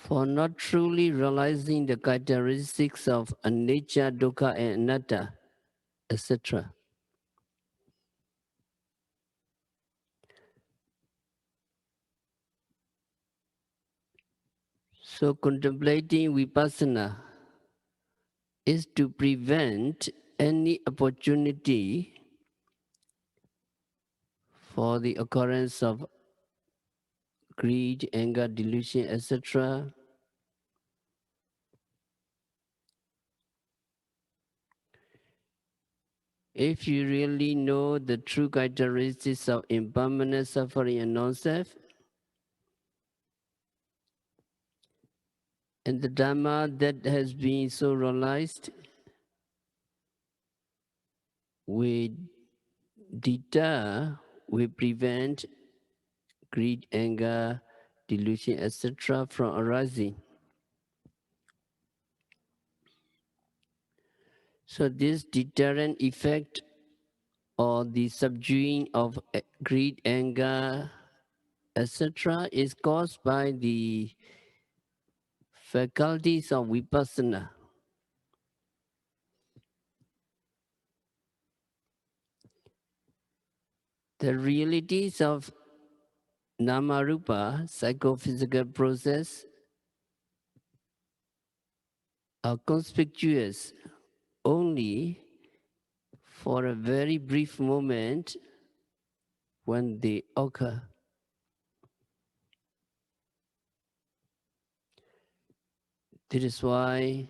for not truly realizing the characteristics of anicca, dukkha, and anatta, etc. So contemplating vipassana is to prevent any opportunity for the occurrence of greed, anger, delusion, etc. If you really know the true characteristics of impermanent suffering and non-self, and the Dhamma that has been so realized, we deter, we prevent greed, anger, delusion, etc. from arising. So this deterrent effect or the subduing of greed, anger, etc. is caused by the faculties of vipassana. The realities of nama-rupa, psychophysical process, are conspicuous only for a very brief moment when they occur. That is why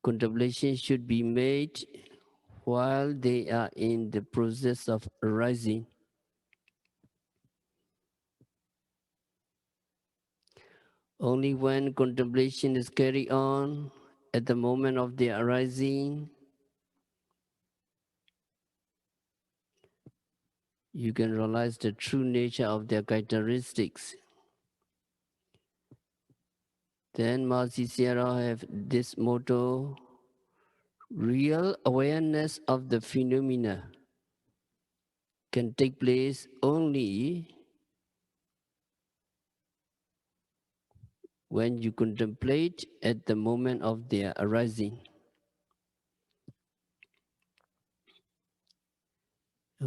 contemplation should be made while they are in the process of arising. Only when contemplation is carried on at the moment of their arising, you can realize the true nature of their characteristics. Then Mahasi Sayadaw have this motto, real awareness of the phenomena can take place only when you contemplate at the moment of their arising.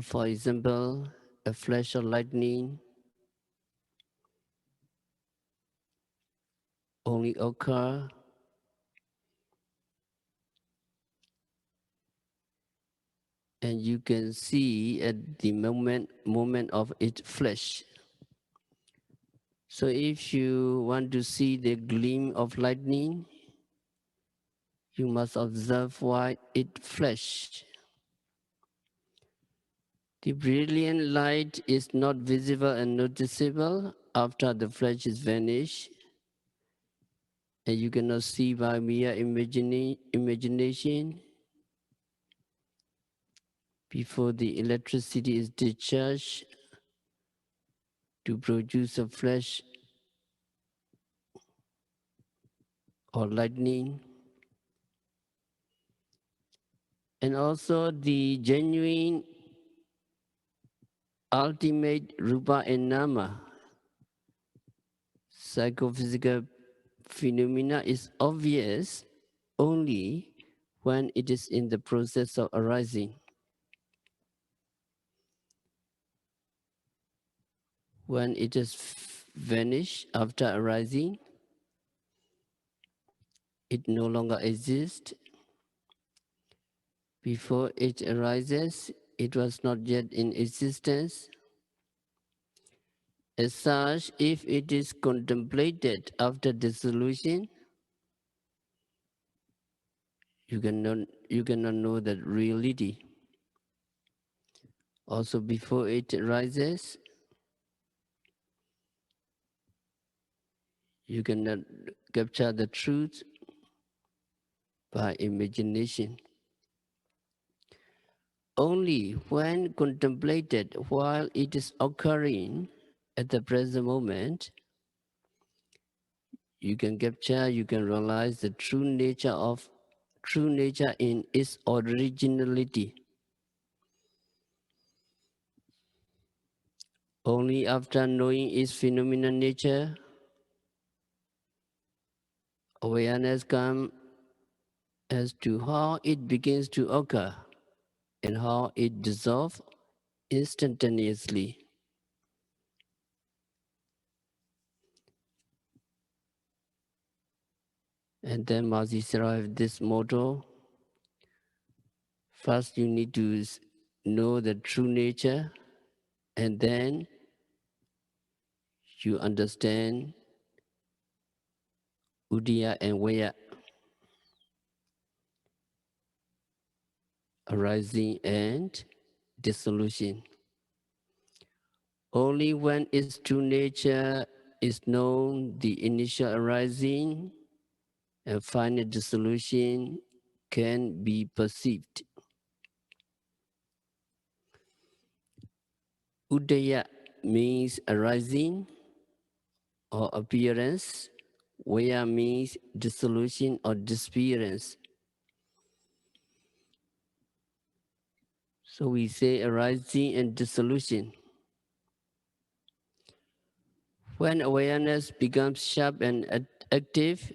For example, a flash of lightning only occur and you can see at the moment of its flash. So if you want to see the gleam of lightning, you must observe why it flashed. The brilliant light is not visible and noticeable after the flash is vanished, and you cannot see by mere imagination before the electricity is discharged to produce a flash or lightning. And also the genuine ultimate rupa and nama, psychophysical phenomena, is obvious only when it is in the process of arising. When it is vanished after arising, it no longer exists. Before it arises, it was not yet in existence. As such, if it is contemplated after dissolution, you cannot know that reality. Also, before it arises, you cannot capture the truth by imagination. Only when contemplated while it is occurring at the present moment, you can capture, you can realize the true nature in its originality. Only after knowing its phenomenal nature, awareness comes as to how it begins to occur and how it dissolves instantaneously. And then Mazisara have this motto: first you need to know the true nature, and then you understand Udaya and Vaya, arising and dissolution. Only when its true nature is known, the initial arising and final dissolution can be perceived. Udaya means arising or appearance. Vaya means dissolution or disappearance. So we say arising and dissolution. When awareness becomes sharp and active,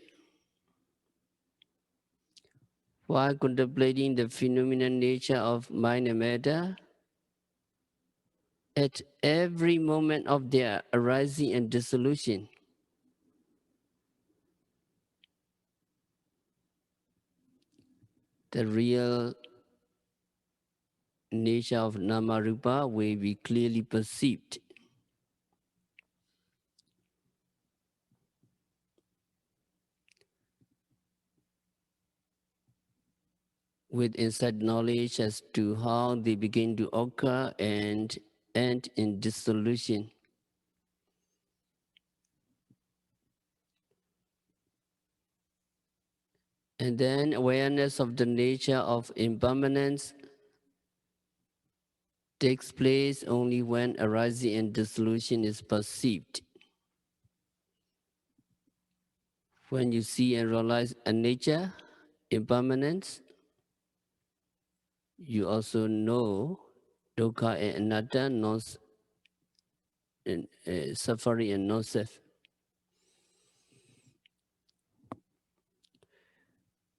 while contemplating the phenomenal nature of mind and matter, at every moment of their arising and dissolution, the real nature of Nama Rupa will be clearly perceived. With inside knowledge as to how they begin to occur and end in dissolution. And then awareness of the nature of impermanence takes place only when arising and dissolution is perceived. When you see and realize a nature, impermanence, you also know dukkha and anatta, suffering and non-self.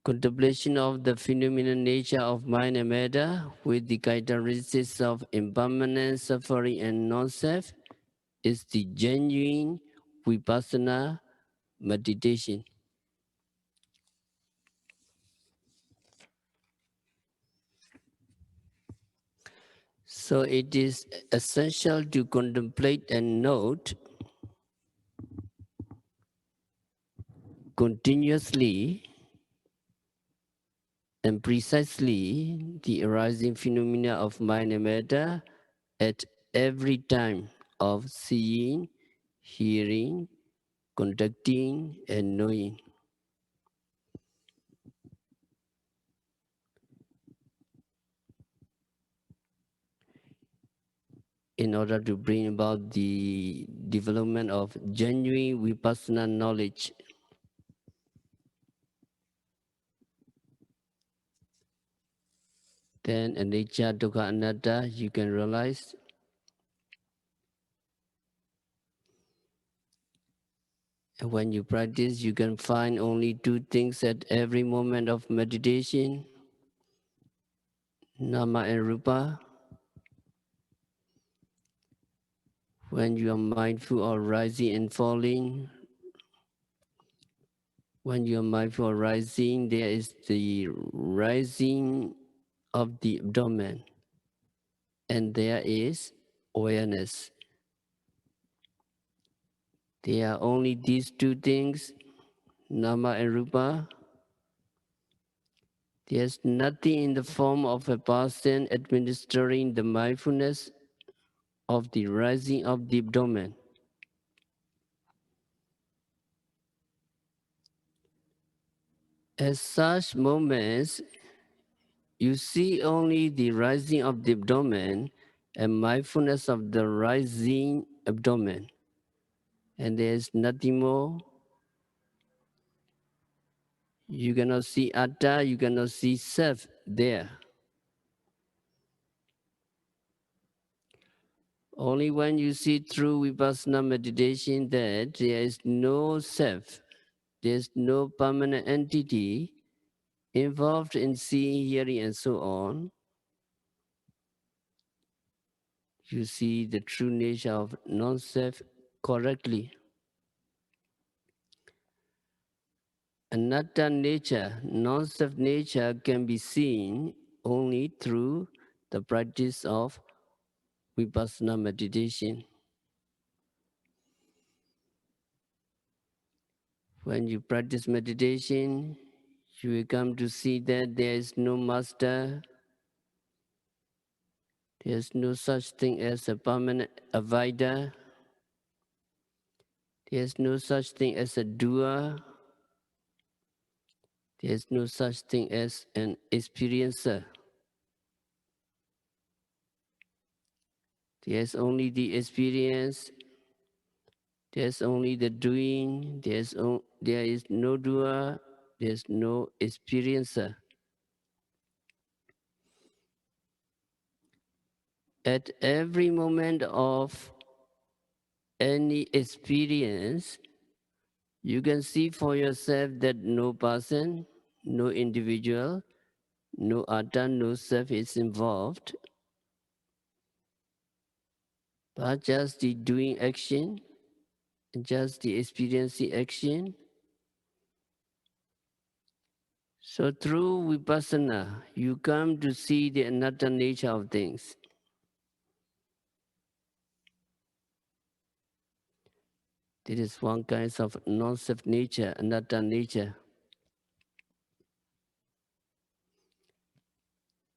Contemplation of the phenomenal nature of mind and matter with the characteristics of impermanence, suffering and non-self is the genuine vipassana meditation. So it is essential to contemplate and note continuously and precisely the arising phenomena of mind and matter at every time of seeing, hearing, conducting, and knowing. In order to bring about the development of genuine vipassana knowledge. Then anicca, dukkha, anatta, you can realize. And when you practice, you can find only two things at every moment of meditation: nama and rupa. When you are mindful of rising and falling, when you are mindful of rising, there is the rising of the abdomen, and there is awareness. There are only these two things, nama and rupa. There's nothing in the form of a person administering the mindfulness of the rising of the abdomen. At such moments, you see only the rising of the abdomen and mindfulness of the rising abdomen. And there's nothing more. You cannot see atta, you cannot see self there. Only when you see through vipassana meditation that there is no self, There's no permanent entity involved in seeing, hearing, and so on. You see the true nature of non-self correctly. Anatta nature, non-self nature can be seen only through the practice of vipassana meditation. When you practice meditation, you will come to see that there is no master, there is no such thing as a permanent avoider, there is no such thing as a doer, there is no such thing as an experiencer. There is only the experience, there is only the doing, there is no doer, there is no experiencer. At every moment of any experience, you can see for yourself that no person, no individual, no atta, no self is involved, but just the doing action, just the experiencing action. So through vipassana, you come to see the anatta nature of things. This is one kind of non-self nature, anatta nature.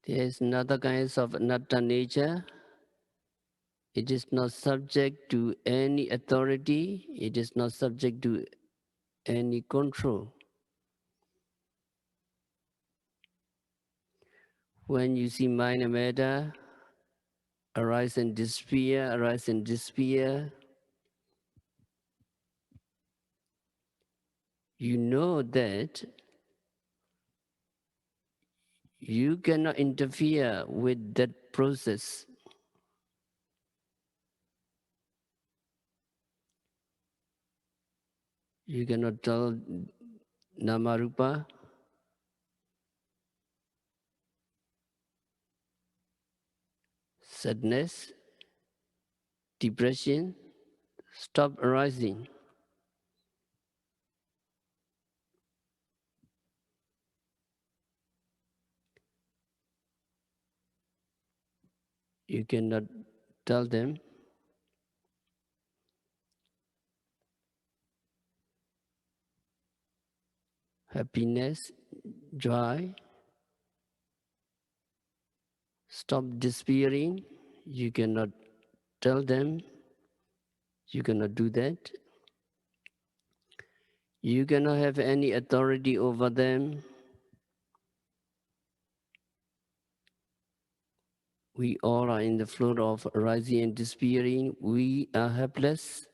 There is another kind of anatta nature. It is not subject to any authority. It is not subject to any control. When you see mind and matter arise and disappear, you know that you cannot interfere with that process. You cannot tell Namarupa, sadness, depression, stop arising. You cannot tell them happiness, joy, stop despairing. You cannot tell them, you cannot do that. You cannot have any authority over them. We all are in the flow of arising and disappearing. We are helpless.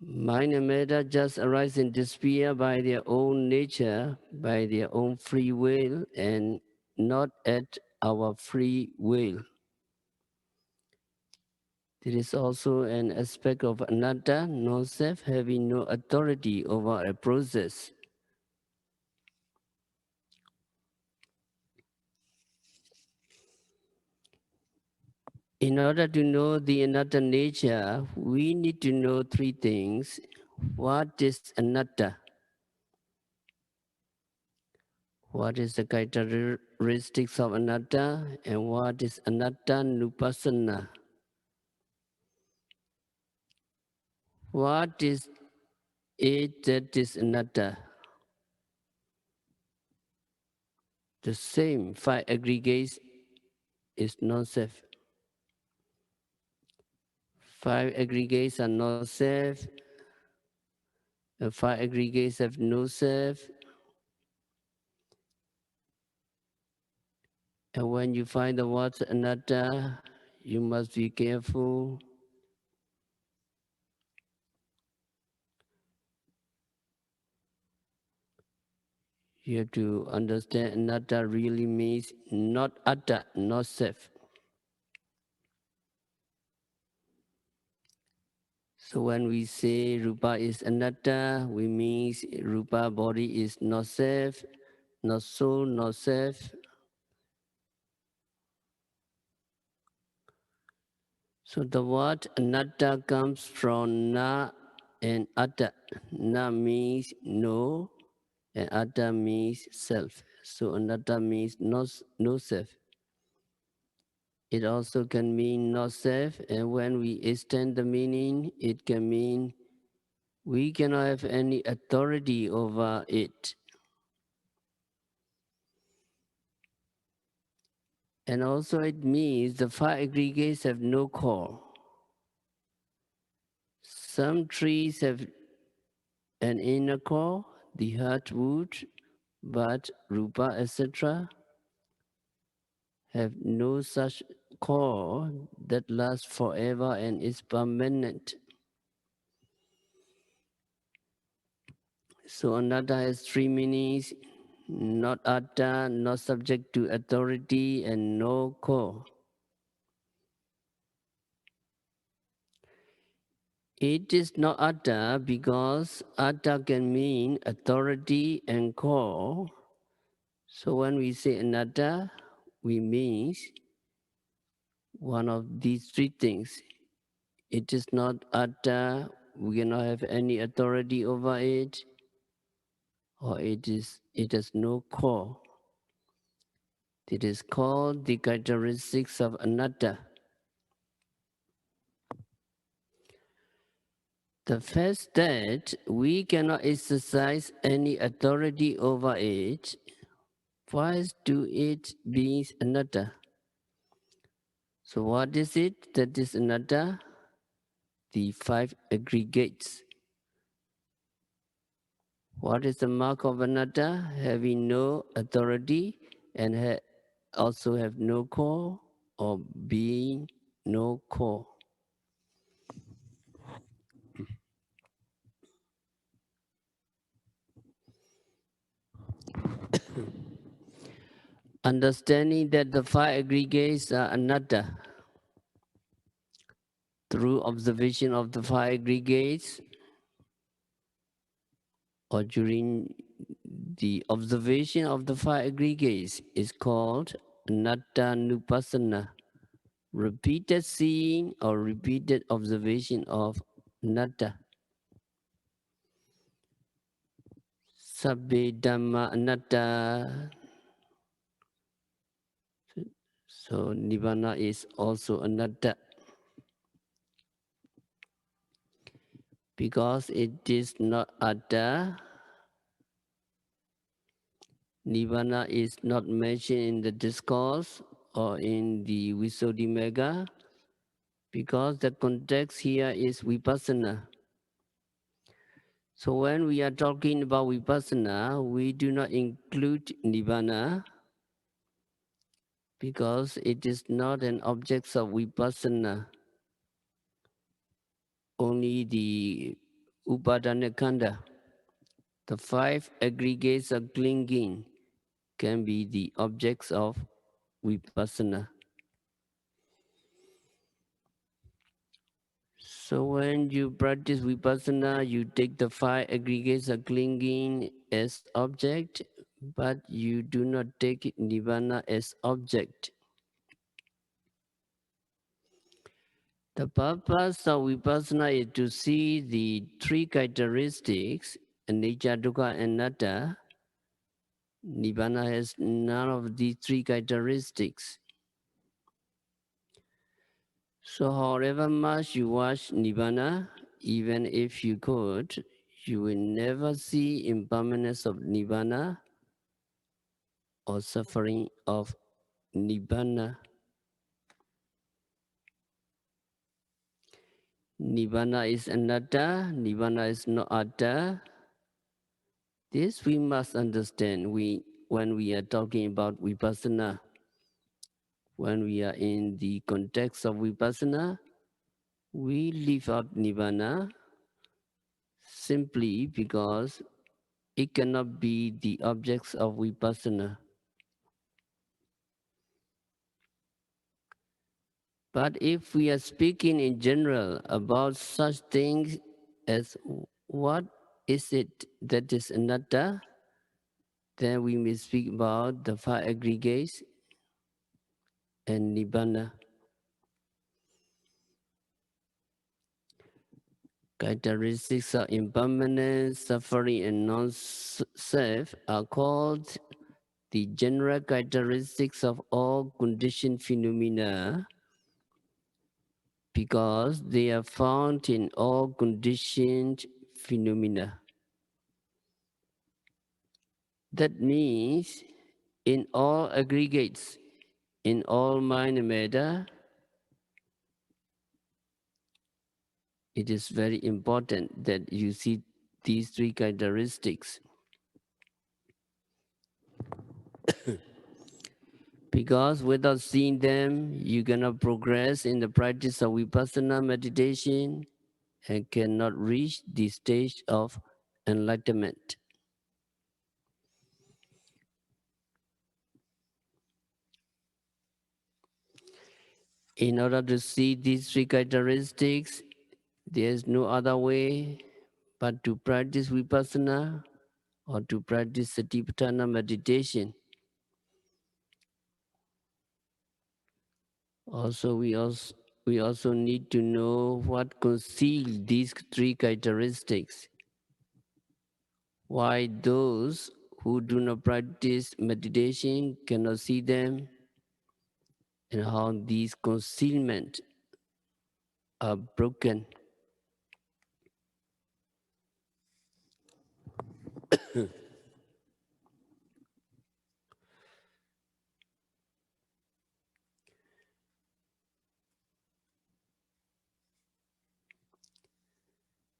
Mind and matter just arise and disappear by their own nature, by their own free will, and not at our free will. There is also an aspect of anatta, non-self, having no authority over a process. In order to know the anatta nature, we need to know three things. What is anatta? What is the characteristics of anatta? And what is anatta nupassana? What is it that is anatta? The same five aggregates is non-self. Five aggregates are non-self. The five aggregates have no self. And when you find the word anatta, you must be careful. You have to understand anatta really means not atta, not self. So when we say rupa is anatta, we mean rupa body is not self, not soul, not self. So the word anatta comes from na and atta. Na means no, and atta means self. So anatta means no self. It also can mean not self, and when we extend the meaning, it can mean we cannot have any authority over it. And also it means the five aggregates have no core. Some trees have an inner core, the heartwood, but rupa, etc., have no such core that lasts forever and is permanent. So anatta has three meanings: not atta, not subject to authority, and no core. It is not atta because atta can mean authority and core. So when we say anatta, we mean one of these three things. It is not atta, we cannot have any authority over it, or it has no core. It is called the characteristics of anatta. The fact that we cannot exercise any authority over it, why do it being anatta? So what is it that is anatta? The five aggregates. What is the mark of anatta? Having no authority and also have no core, or being no core. Understanding that the five aggregates are anatta through observation of the five aggregates, or during the observation of the five aggregates, is called anatta-nupassana, repeated seeing or repeated observation of anatta. Sabbe dhamma anatta. So nibbana is also anatta. Because it is not atta, nibbana is not mentioned in the discourse or in the Visuddhimagga, because the context here is vipassana. So when we are talking about vipassana, we do not include nibbana because it is not an object of vipassana. Only the upadana khandha, the five aggregates of clinging, can be the objects of vipassana. So when you practice vipassana, you take the five aggregates of clinging as object, but you do not take nibbana as object. The purpose of vipassana is to see the three characteristics, anicca, dukkha, and anatta. Nibbana has none of these three characteristics. So however much you watch nibbana, even if you could, you will never see impermanence of nibbana or suffering of nibbana. Nibbana is anatta, nibbana is not atta. This we must understand when we are talking about vipassana. When we are in the context of vipassana, we leave out nibbana simply because it cannot be the objects of vipassana. But if we are speaking in general about such things as what is it that is anatta, then we may speak about the five aggregates and nibbana. Characteristics of impermanence, suffering, and non-self are called the general characteristics of all conditioned phenomena because they are found in all conditioned phenomena. That means in all aggregates, in all mind and matter, it is very important that you see these three characteristics. Because without seeing them, you cannot progress in the practice of vipassana meditation and cannot reach the stage of enlightenment. In order to see these three characteristics, there is no other way but to practice vipassana or to practice satipatthana meditation. We also need to know what conceals these three characteristics. Why those who do not practice meditation cannot see them, and how these concealment are broken.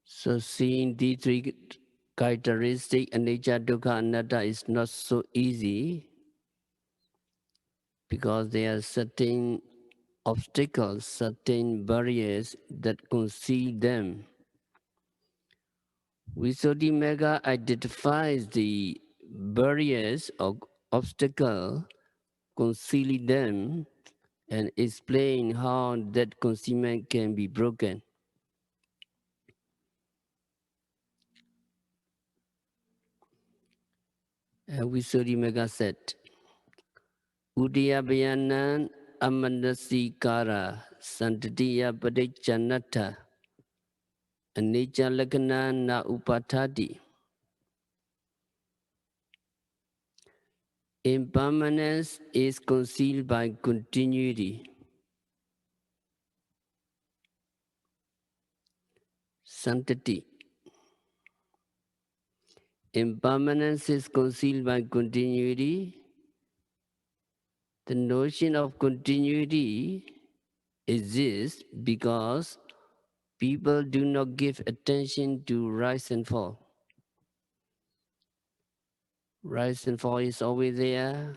So seeing these three characteristics, anicca, dukkha, anatta, is not so easy because there are certain obstacles, certain barriers that conceal them. Visuddhimagga identifies the barriers or obstacle concealing them and explain how that concealment can be broken. Visuddhimagga said, Udayabayanan amanasikara santatiya padichanata anicca lakkhana na upatati. Impermanence is concealed by continuity. Santati. Impermanence is concealed by continuity. The notion of continuity exists because people do not give attention to rise and fall. Rise and fall is always there,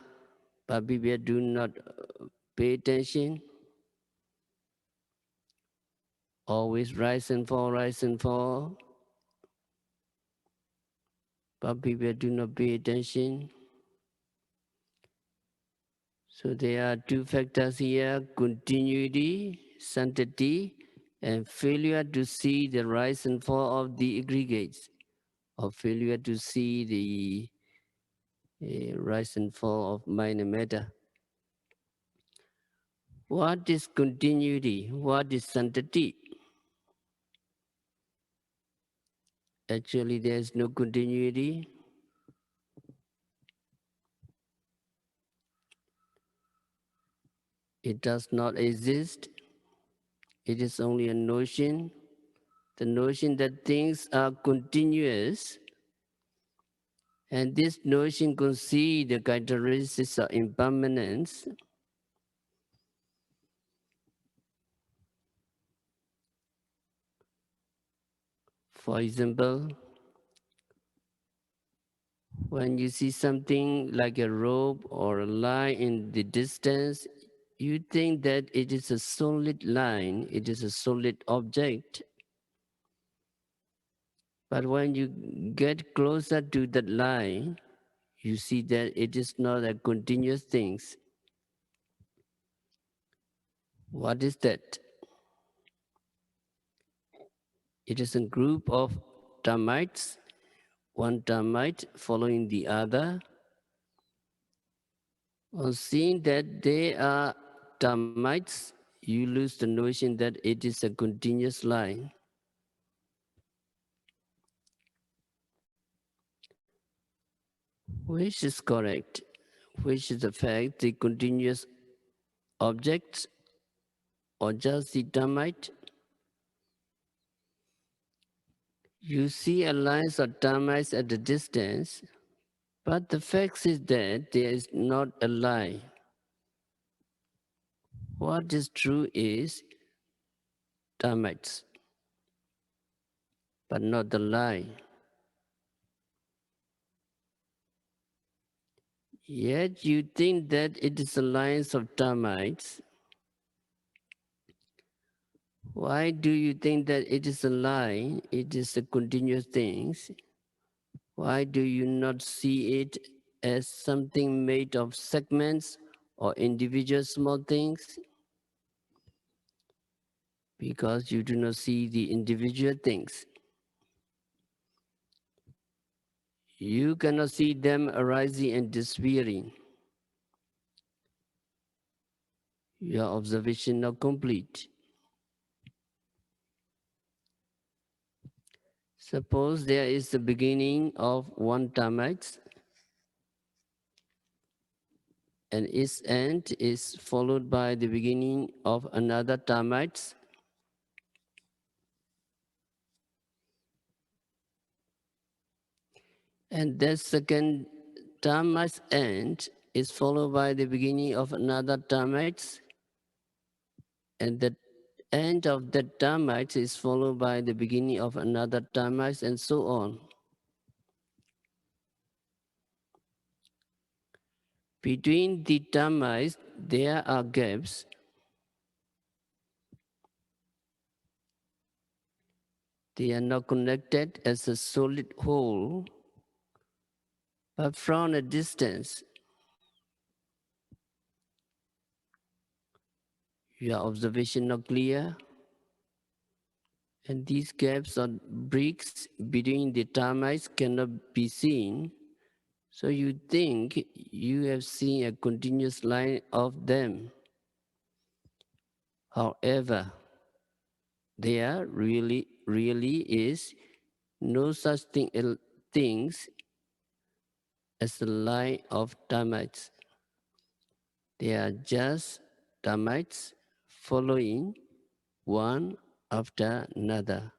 but people do not pay attention. Always rise and fall, but people do not pay attention. So there are two factors here, continuity, sanctity, and failure to see the rise and fall of the aggregates, or failure to see the rise and fall of mind and matter. What is continuity? What is sanctity? Actually, there is no continuity. It does not exist. It is only a notion. The notion that things are continuous, and this notion conceals the characteristics of impermanence. For example, when you see something like a rope or a line in the distance, you think that it is a solid line, it is a solid object. But when you get closer to that line, you see that it is not a continuous thing. What is that? It is a group of termites, one termite following the other. On seeing that they are termites, you lose the notion that it is a continuous line. Which is correct? Which is the fact, the continuous objects or just the termite? You see a line of termites at a distance, but the fact is that there is not a line. What is true is termites, but not the line. Yet you think that it is a line of termites. Why do you think that it is a line? It is a continuous thing. Why do you not see it as something made of segments or individual small things? Because you do not see the individual things. You cannot see them arising and disappearing. Your observation not complete. Suppose there is the beginning of one termite and its end is followed by the beginning of another termite. And that second termite's end is followed by the beginning of another termite. And the end of that termite is followed by the beginning of another termite, and so on. Between the termites, there are gaps. They are not connected as a solid whole, but from a distance. Your observation not clear, and these gaps or bricks between the termites cannot be seen. So you think you have seen a continuous line of them. However, there really is no such things as a line of termites. They are just termites following one after another.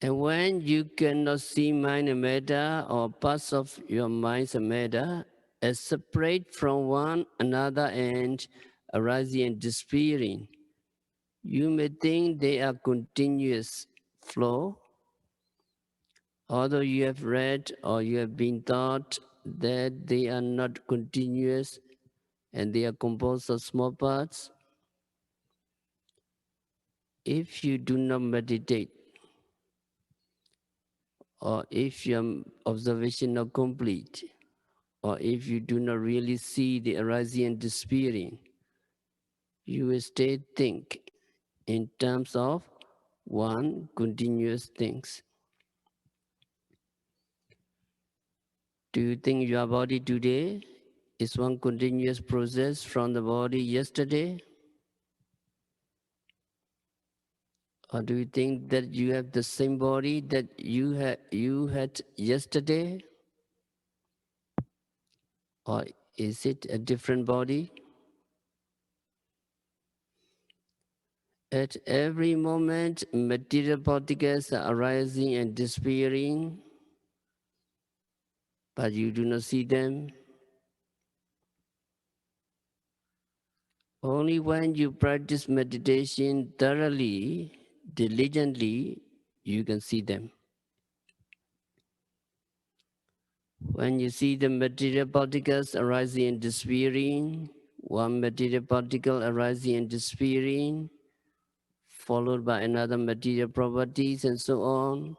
And when you cannot see mind and matter or parts of your mind and matter as separate from one another and arising and disappearing, you may think they are continuous flow, although you have read or you have been taught that they are not continuous and they are composed of small parts. If you do not meditate, or if your observation not complete, or if you do not really see the arising and disappearing, you will stay think in terms of one continuous things. Do you think your body today is one continuous process from the body yesterday? Or do you think that you have the same body that you had yesterday? Or is it a different body? At every moment, material particles are arising and disappearing, but you do not see them. Only when you practice meditation thoroughly, diligently, you can see them. When you see the material particles arising and disappearing, one material particle arising and disappearing, followed by another material properties and so on,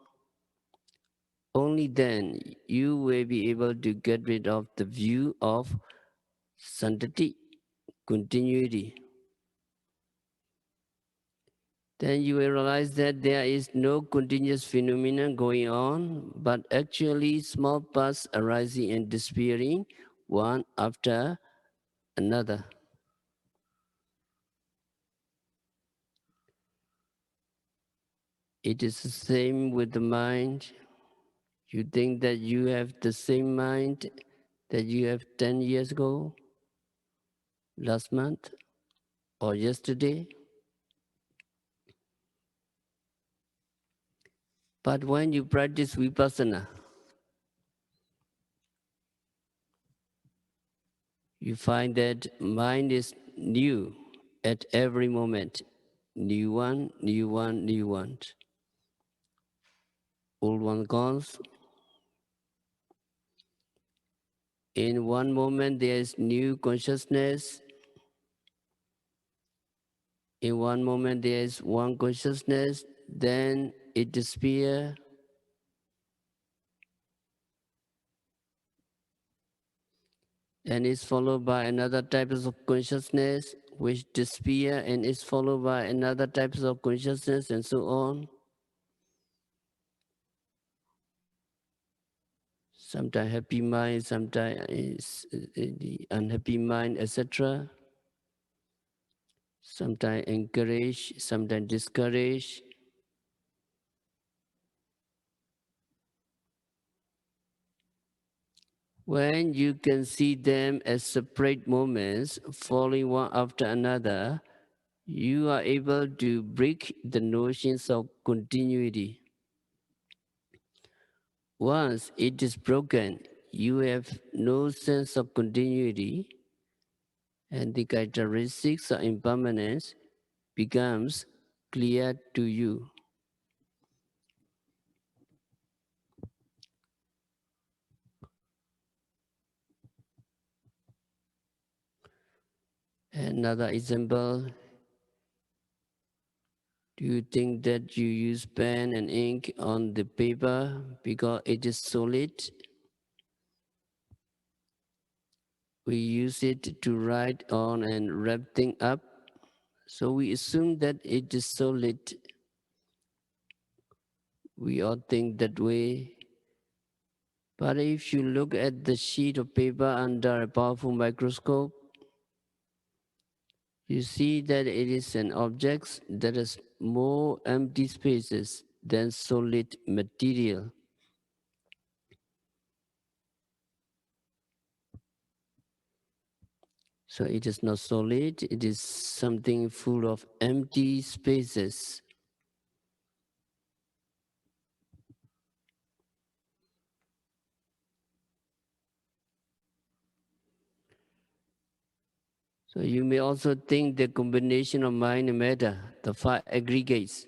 only then you will be able to get rid of the view of santati, continuity. Then you will realize that there is no continuous phenomenon going on, but actually small parts arising and disappearing one after another. It is the same with the mind. You think that you have the same mind that you have 10 years ago, last month, or yesterday. But when you practice vipassana, you find that mind is new at every moment. New one, new one, new one. Old one goes. In one moment there is new consciousness. In one moment there is one consciousness, then it disappears. And is followed by another type of consciousness which disappear and is followed by another type of consciousness and so on. Sometimes happy mind, sometimes is the unhappy mind, etc. Sometimes encourage, sometimes discourage. When you can see them as separate moments falling one after another, you are able to break the notions of continuity. Once it is broken, you have no sense of continuity, and the characteristics of impermanence becomes clear to you. Another example, do you think that you use pen and ink on the paper because it is solid? We use it to write on and wrap things up, so we assume that it is solid. We all think that way. But if you look at the sheet of paper under a powerful microscope, you see that it is an object that has more empty spaces than solid material. So it is not solid, it is something full of empty spaces. So you may also think the combination of mind and matter, the five aggregates,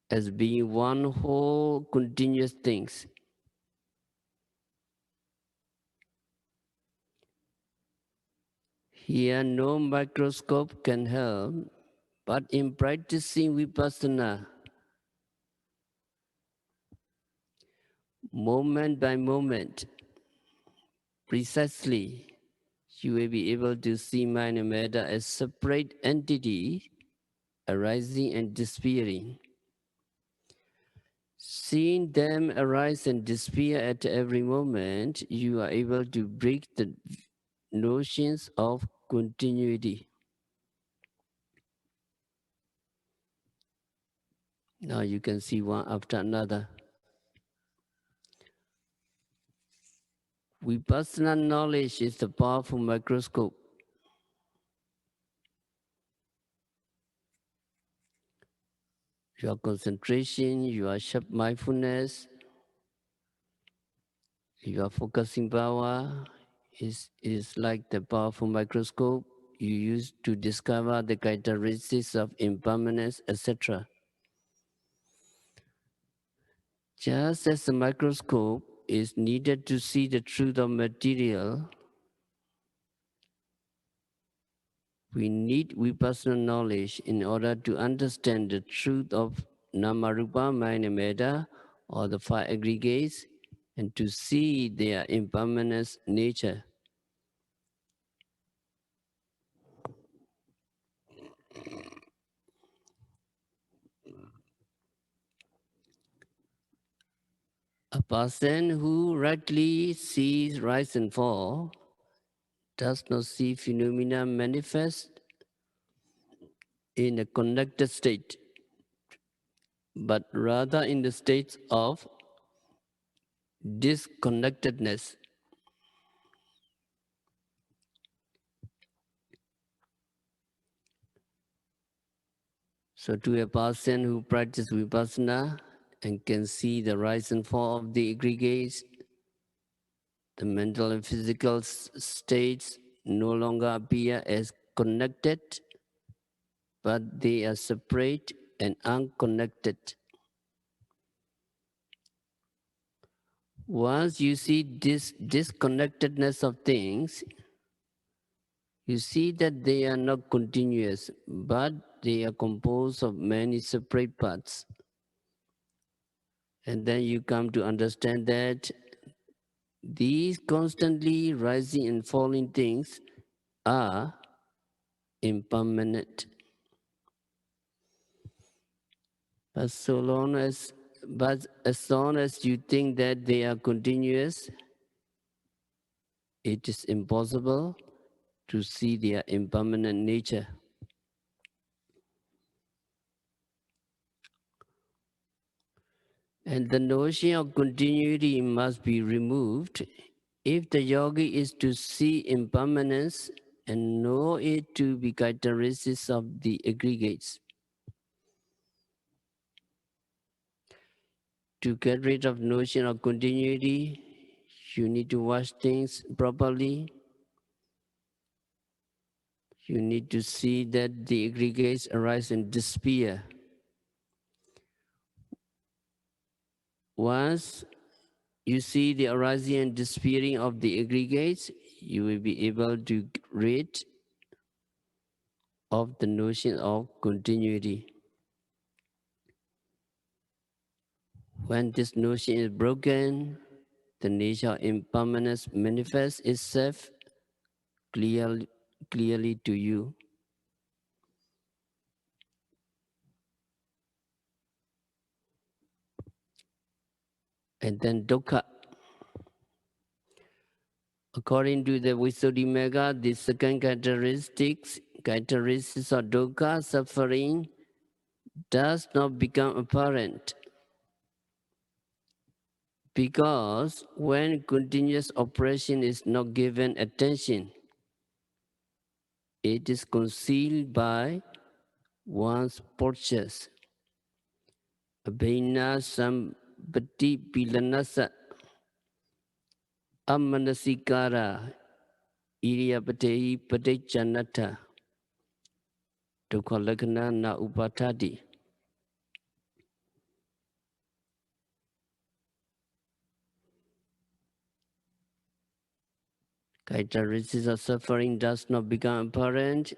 as being one whole continuous things. Here no microscope can help, but in practicing vipassana, moment by moment, precisely, you will be able to see mind and matter as separate entities arising and disappearing. Seeing them arise and disappear at every moment, you are able to break the notions of continuity. Now you can see one after another. Vipassana knowledge is the powerful microscope. Your concentration, your sharp mindfulness, your focusing power is like the powerful microscope you use to discover the characteristics of impermanence, etc. Just as the microscope is needed to see the truth of material, we need vipassana knowledge in order to understand the truth of namarupa, mind and matter, or the five aggregates and to see their impermanent nature. A person who rightly sees rise and fall does not see phenomena manifest in a connected state, but rather in the states of disconnectedness. So to a person who practices vipassana and can see the rise and fall of the aggregates, the mental and physical states no longer appear as connected, but they are separate and unconnected. Once you see this disconnectedness of things, you see that they are not continuous, but they are composed of many separate parts. And then you come to understand that these constantly rising and falling things are impermanent. But as long as you think that they are continuous, it is impossible to see their impermanent nature. And the notion of continuity must be removed if the yogi is to see impermanence and know it to be characteristics of the aggregates. To get rid of notion of continuity, you need to watch things properly. You need to see that the aggregates arise and disappear. Once you see the arising and disappearing of the aggregates, you will be able to get rid of the notion of continuity. When this notion is broken, the nature of impermanence manifests itself clearly to you. And then dukkha. According to the Visuddhimagga, the second characteristics of dukkha, suffering, does not become apparent. Because when continuous operation is not given attention, it is concealed by one's porches. Abhina sambati pilanasa amanasikara iriyapatehi patechanata dukkha na upatati. Characteristics of suffering does not become apparent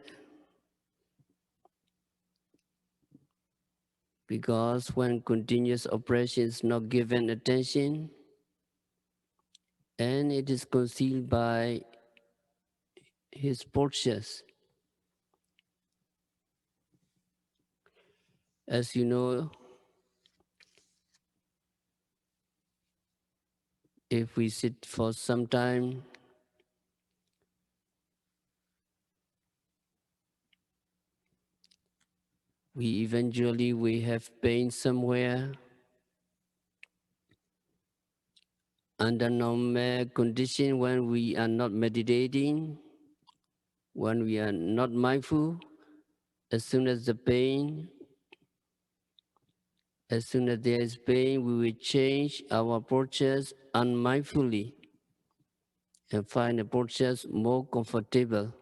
because when continuous operation is not given attention and it is concealed by his porches. As you know, if we sit for some time, we have pain somewhere. Under normal condition, when we are not meditating, when we are not mindful, as soon as there is pain, we will change our approaches unmindfully and find approaches more comfortable.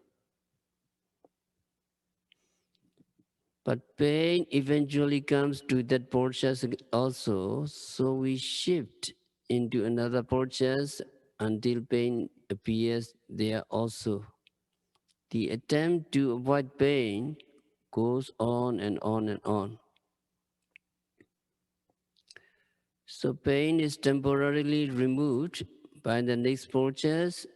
But pain eventually comes to that process also, so we shift into another process until pain appears there also. The attempt to avoid pain goes on and on and on. So pain is temporarily removed by the next purchase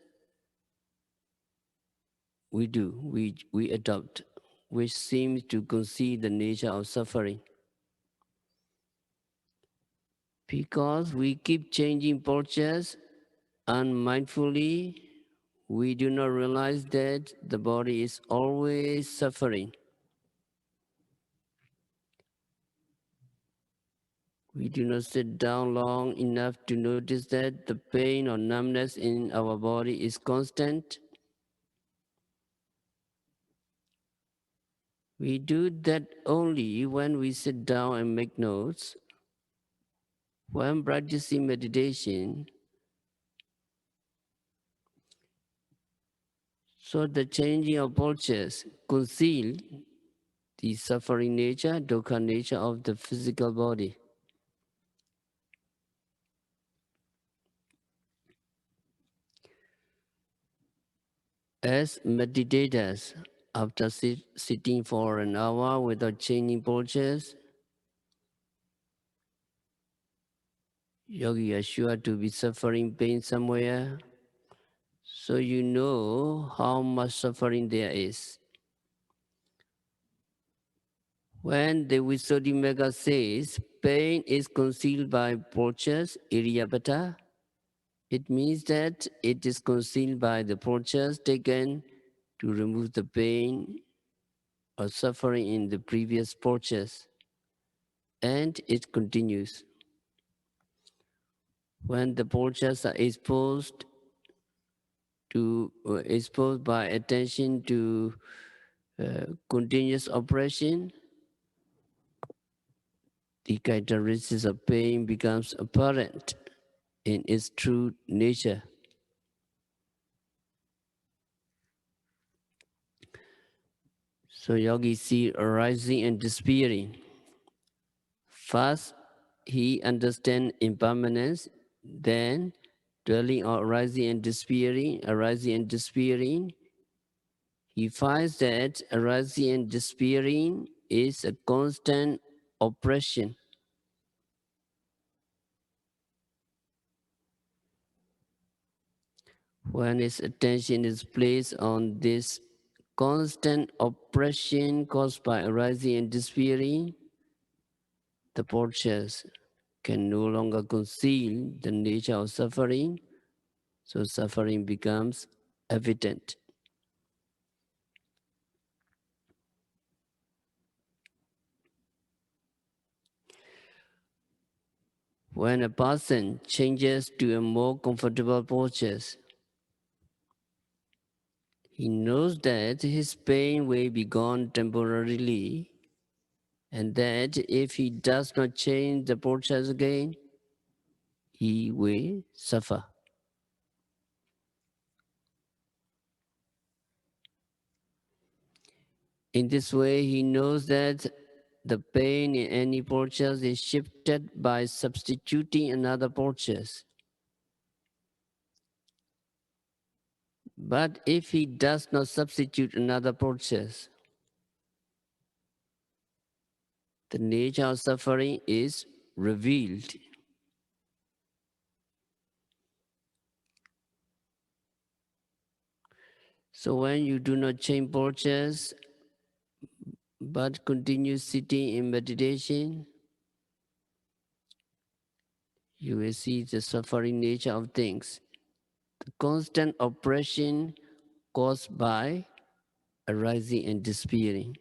we adopt, which seems to conceal the nature of suffering. Because we keep changing purchase unmindfully, we do not realize that the body is always suffering. We do not sit down long enough to notice that the pain or numbness in our body is constant. We do that only when we sit down and make notes. When practicing meditation, so the changing of postures conceal the suffering nature, dukkha nature of the physical body. As meditators, after sitting for an hour without changing postures, yogi are sure to be suffering pain somewhere, so you know how much suffering there is. When the Visuddhimagga says pain is concealed by postures, iryapata, it means that it is concealed by the postures taken to remove the pain or suffering in the previous postures. And it continues. When the postures are exposed by attention to continuous oppression, the characteristics of pain becomes apparent in its true nature. So yogi see arising and disappearing. First, he understands impermanence, then dwelling on arising and disappearing, he finds that arising and disappearing is a constant oppression. When his attention is placed on this constant oppression caused by arising and disappearing, the portals can no longer conceal the nature of suffering, so suffering becomes evident. When a person changes to a more comfortable posture, he knows that his pain will be gone temporarily, and that if he does not change the postures again, he will suffer. In this way, he knows that the pain in any postures is shifted by substituting another postures. But if he does not substitute another postures, the nature of suffering is revealed. So when you do not change postures, but continue sitting in meditation, you will see the suffering nature of things, the constant oppression caused by arising and disappearing.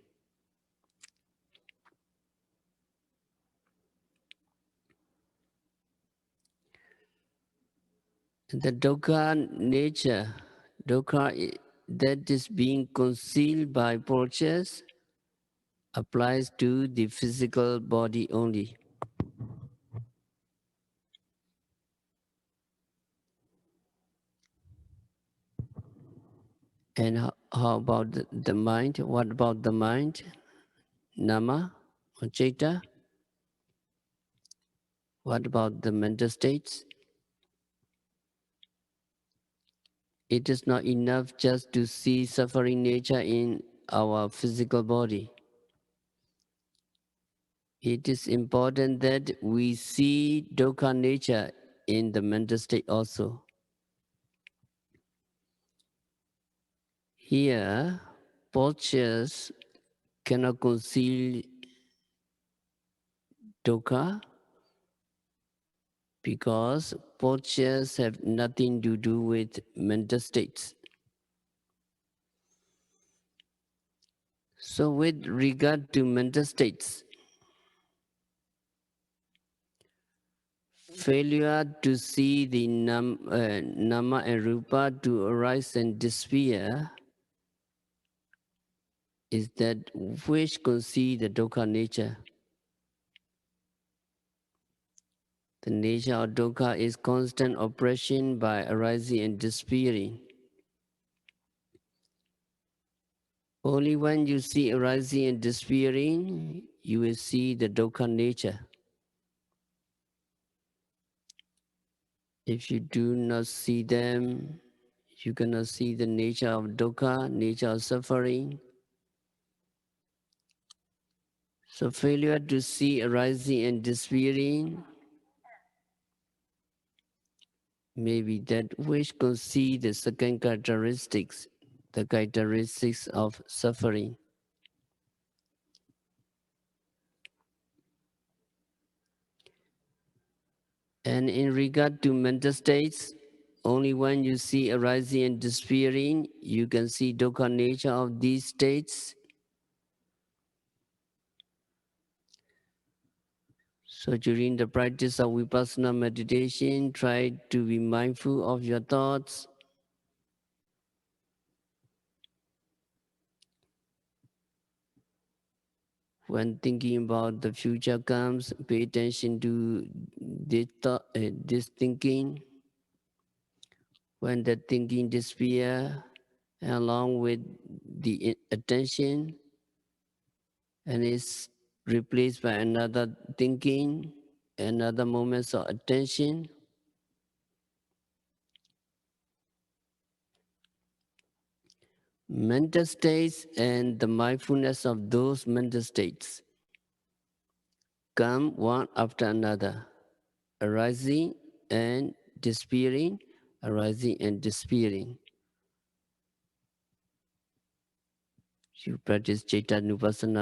The dukkha nature, dukkha that is being concealed by postures, applies to the physical body only. And how about the mind? What about the mind? Nama or Chaita? What about the mental states? It is not enough just to see suffering nature in our physical body. it is important that we see dukkha nature in the mental state also. Here, postures cannot conceal dukkha because postures have nothing to do with mental states. So with regard to mental states, failure to see the nama and rupa to arise and disappear is that which conceal the dukkha nature. The nature of dukkha is constant oppression by arising and disappearing. Only when you see arising and disappearing, you will see the dukkha nature. If you do not see them, you cannot see the nature of dukkha, nature of suffering. So failure to see arising and disappearing may be that which can see the second characteristics, the characteristics of suffering. And in regard to mental states, only when you see arising and disappearing, you can see dukkha nature of these states. So during the practice of vipassana meditation, try to be mindful of your thoughts. When thinking about the future comes, pay attention to this thinking. When the thinking disappears, along with the attention, and is replaced by another thinking, another moments of attention, mental states and the mindfulness of those mental states come one after another, arising and disappearing, arising and disappearing. You practice Chaitanya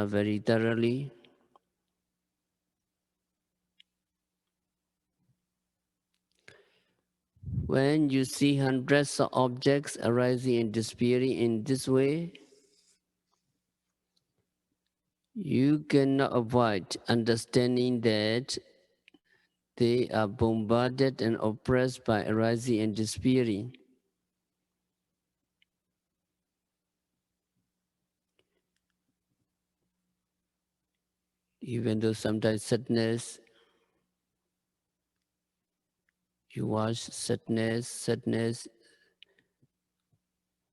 very thoroughly. When you see hundreds of objects arising and disappearing in this way, you cannot avoid understanding that they are bombarded and oppressed by arising and disappearing. Even though sometimes sadness, you watch sadness,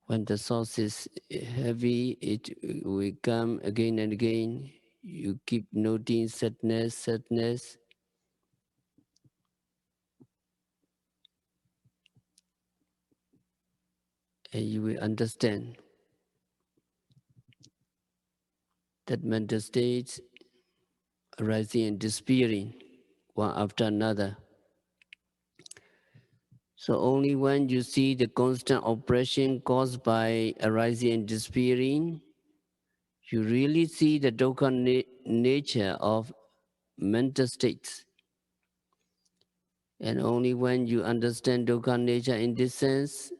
when the source is heavy, it will come again and again. You keep noting sadness, and you will understand that mental states arising and disappearing one after another. So only when you see the constant oppression caused by arising and disappearing, you really see the dukkha nature of mental states. And only when you understand dukkha nature in this sense,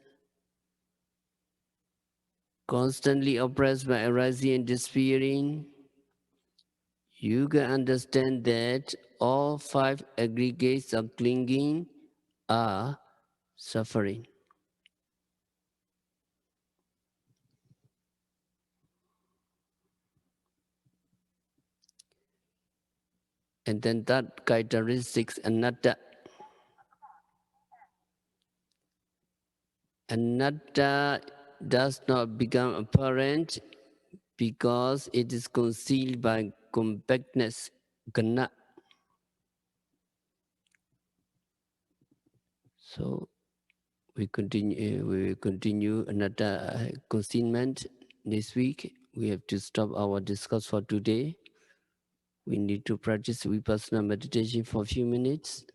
constantly oppressed by arising and disappearing, you can understand that all five aggregates of clinging are suffering. And then that characteristics anatta. Anatta does not become apparent because it is concealed by compactness, gana. So we will continue another concealment this week. We have to stop our discuss for today. We need to practice vipassana meditation for a few minutes.